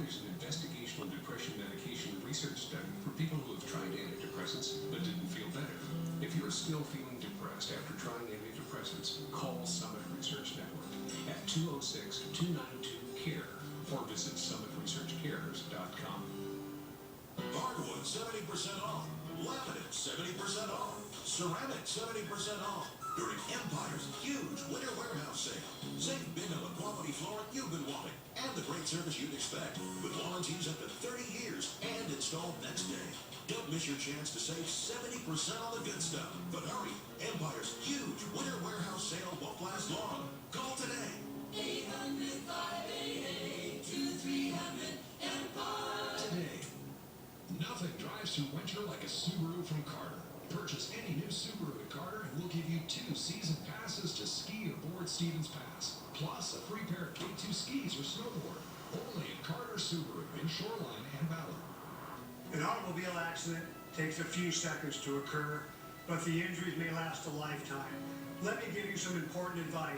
there's an investigational depression medication research study for people who have tried antidepressants but didn't feel better. If you're still feeling depressed after trying antidepressants, call Summit Research Network at 206-292-CARE or visit summitresearchcares.com. Hardwood 70% off. Laminate 70% off. Ceramic 70% off. During Empire's huge winter warehouse sale. Save big on the quality flooring you've been wanting and the great service you'd expect with warranties up to 30 years and installed next day. Don't miss your chance to save 70% on the good stuff. But hurry, Empire's huge winter warehouse sale won't last long. Call today. 800-588-2300 Empire. Today. Nothing drives through winter like a Subaru from Carter. Purchase any new Subaru at Carter and we'll give you 2 season passes to ski aboard Stevens Pass. Plus a free pair of K2 skis or snowboard. Only at Carter Subaru in Shoreline and Ballard. An automobile accident takes a few seconds to occur, but the injuries may last a lifetime. Let me give you some important advice.